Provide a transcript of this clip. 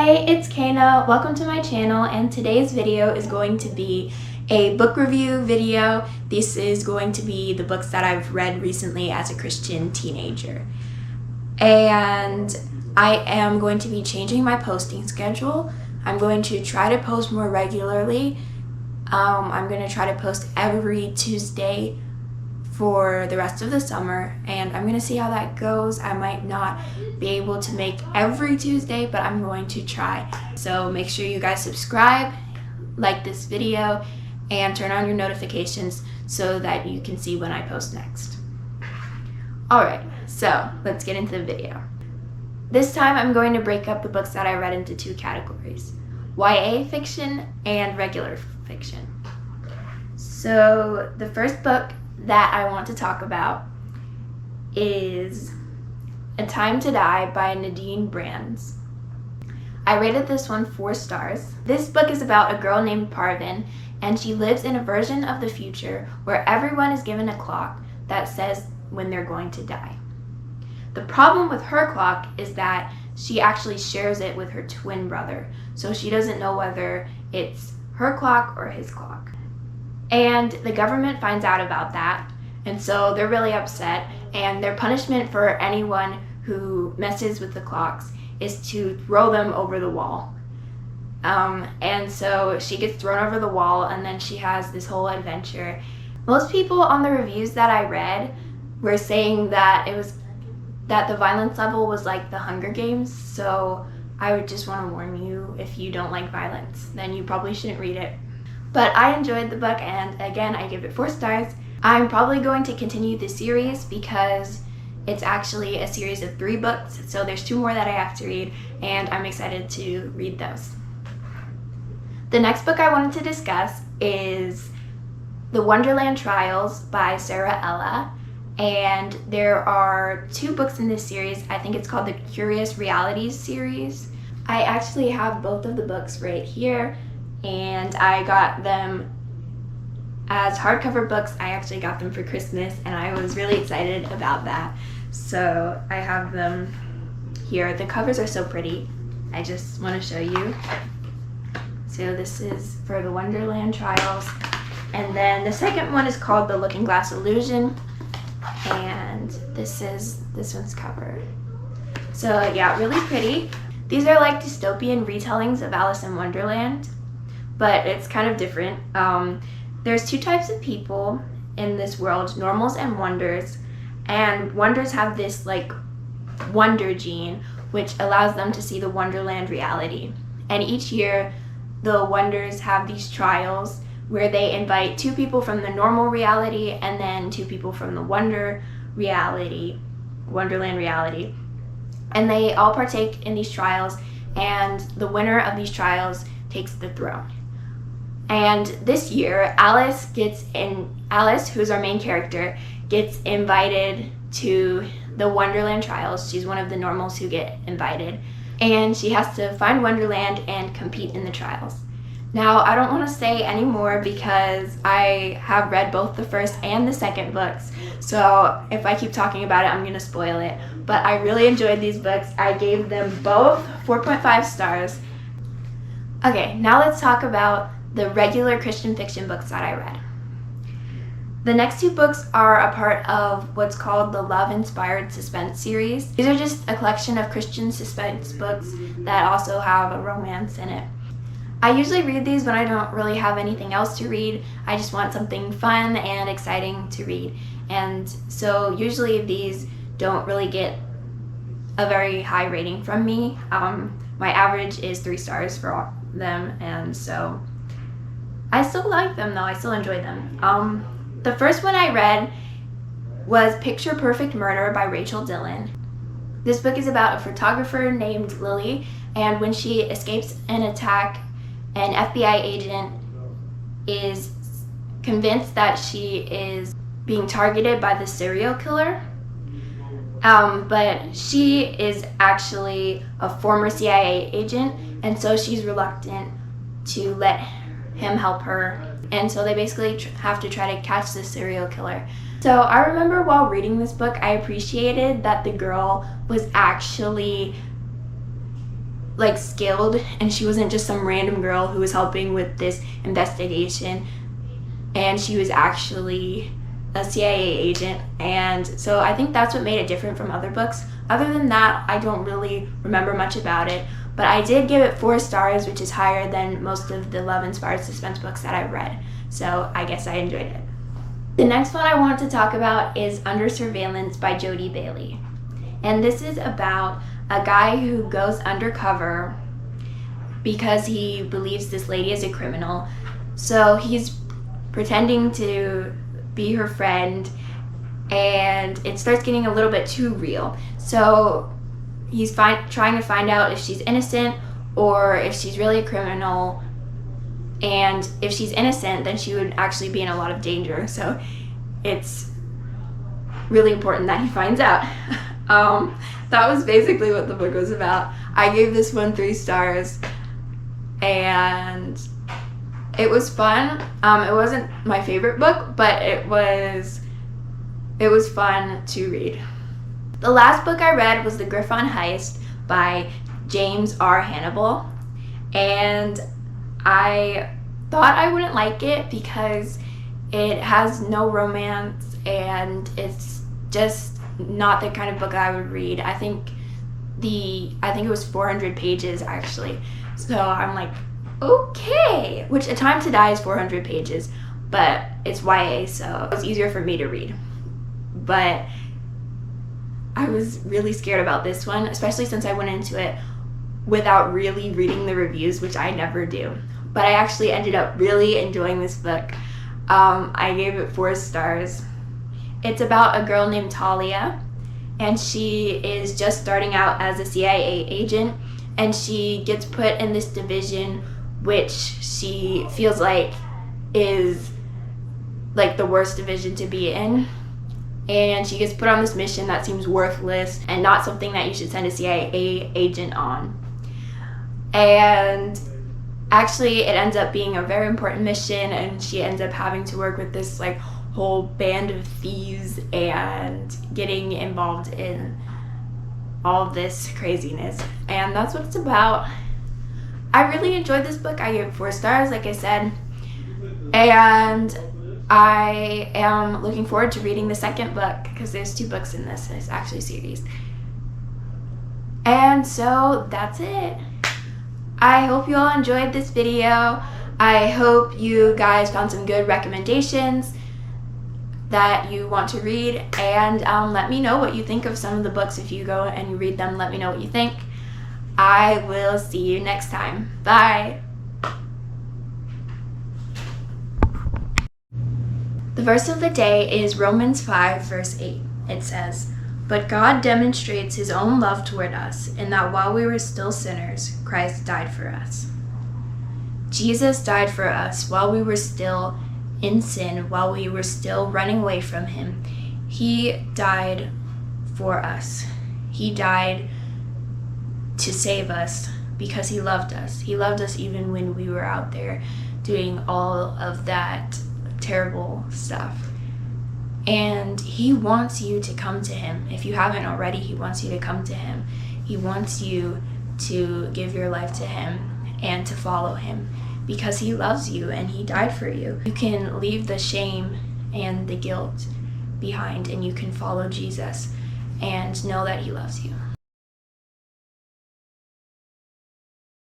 Hey, it's Kana. Welcome to my channel, and today's video is going to be a book review video. This is going to be the books that I've read recently as a Christian teenager. And I am going to be changing my posting schedule. I'm going to try to post more regularly. I'm going to try to post every Tuesday for the rest of the summer, and I'm going to see how that goes. I might not be able to make every Tuesday, but I'm going to try. So make sure you guys subscribe, like this video, and turn on your notifications so that you can see when I post next. Alright, so let's get into the video. This time I'm going to break up the books that I read into two categories: YA fiction and regular fiction. So the first book that I want to talk about is A Time to Die by Nadine Brands. I rated this one 4 stars. This book is about a girl named Parvin, and she lives in a version of the future where everyone is given a clock that says when they're going to die. The problem with her clock is that she actually shares it with her twin brother, so she doesn't know whether it's her clock or his clock. And the government finds out about that, and so they're really upset, and their punishment for anyone who messes with the clocks is to throw them over the wall. And so she gets thrown over the wall, and then she has this whole adventure. Most people on the reviews that I read were saying that that the violence level was like the Hunger Games, so I would just want to warn you, if you don't like violence, then you probably shouldn't read it. But I enjoyed the book, and again, I give it 4 stars. I'm probably going to continue the series because it's actually a series of 3 books, so there's 2 more that I have to read, and I'm excited to read those. The next book I wanted to discuss is The Wonderland Trials by Sarah Ella, and there are 2 books in this series. I think it's called the Curious Realities series. I actually have both of the books right here, and I got them as hardcover books. I actually got them for Christmas, and I was really excited about that. So I have them here. The covers are so pretty. I just want to show you. So this is for The Wonderland Trials, and then the second one is called The Looking Glass Illusion, and this one's cover. So yeah, really pretty. These are like dystopian retellings of Alice in Wonderland, but it's kind of different. There's 2 types of people in this world, normals and wonders, and wonders have this like wonder gene, which allows them to see the Wonderland reality. And each year, the wonders have these trials where they invite 2 people from the normal reality and then 2 people from the Wonderland reality. And they all partake in these trials, and the winner of these trials takes the throne. And this year, Alice, who's our main character, gets invited to the Wonderland Trials. She's one of the normals who get invited, and she has to find Wonderland and compete in the trials. Now, I don't want to say any more because I have read both the first and the second books, so if I keep talking about it, I'm going to spoil it. But I really enjoyed these books. I gave them both 4.5 stars. Okay, now let's talk about the regular Christian fiction books that I read. The next 2 books are a part of what's called the Love Inspired Suspense series. These are just a collection of Christian suspense books that also have a romance in it. I usually read these when I don't really have anything else to read. I just want something fun and exciting to read. And so usually these don't really get a very high rating from me. My average is 3 stars for them, and so I still like them though. I still enjoy them. The first one I read was Picture Perfect Murder by Rachel Dillon. This book is about a photographer named Lily, and when she escapes an attack, an FBI agent is convinced that she is being targeted by the serial killer. But she is actually a former CIA agent, and so she's reluctant to let him help her, and so they basically have to try to catch the serial killer. So I remember while reading this book, I appreciated that the girl was actually like skilled, and she wasn't just some random girl who was helping with this investigation, and she was actually a CIA agent. And so I think that's what made it different from other books. Other than that, I don't really remember much about it, but I did give it 4 stars, which is higher than most of the love-inspired suspense books that I've read. So I guess I enjoyed it. The next one I want to talk about is Under Surveillance by Jodi Bailey. And this is about a guy who goes undercover because he believes this lady is a criminal. So he's pretending to be her friend, and it starts getting a little bit too real. So he's trying to find out if she's innocent or if she's really a criminal. And if she's innocent, then she would actually be in a lot of danger. So it's really important that he finds out. That was basically what the book was about. I gave this one 3 stars, and it was fun. It wasn't my favorite book, but it was fun to read. The last book I read was The Griffon Heist by James R. Hannibal, and I thought I wouldn't like it because it has no romance and it's just not the kind of book I would read. I think it was 400 pages actually. So I'm like, okay, which A Time to Die is 400 pages, but it's YA, so it was easier for me to read. But I was really scared about this one, especially since I went into it without really reading the reviews, which I never do. But I actually ended up really enjoying this book. I gave it 4 stars. It's about a girl named Talia, and she is just starting out as a CIA agent, and she gets put in this division which she feels like is like the worst division to be in. And she gets put on this mission that seems worthless and not something that you should send a CIA agent on. And actually it ends up being a very important mission, and she ends up having to work with this like whole band of thieves and getting involved in all of this craziness. And that's what it's about. I really enjoyed this book. I gave it 4 stars, like I said, and I am looking forward to reading the second book because there's 2 books in this. It's actually a series. And so that's it. I hope you all enjoyed this video. I hope you guys found some good recommendations that you want to read, and let me know what you think of some of the books. If you go and you read them, let me know what you think. I will see you next time. Bye. The verse of the day is Romans 5, verse 8. It says, "But God demonstrates his own love toward us, in that while we were still sinners, Christ died for us." Jesus died for us while we were still in sin, while we were still running away from him. He died for us. He died to save us because he loved us. He loved us even when we were out there doing all of that terrible stuff. And he wants you to come to him. If you haven't already, he wants you to come to him. He wants you to give your life to him and to follow him because he loves you and he died for you. You can leave the shame and the guilt behind, and you can follow Jesus and know that he loves you.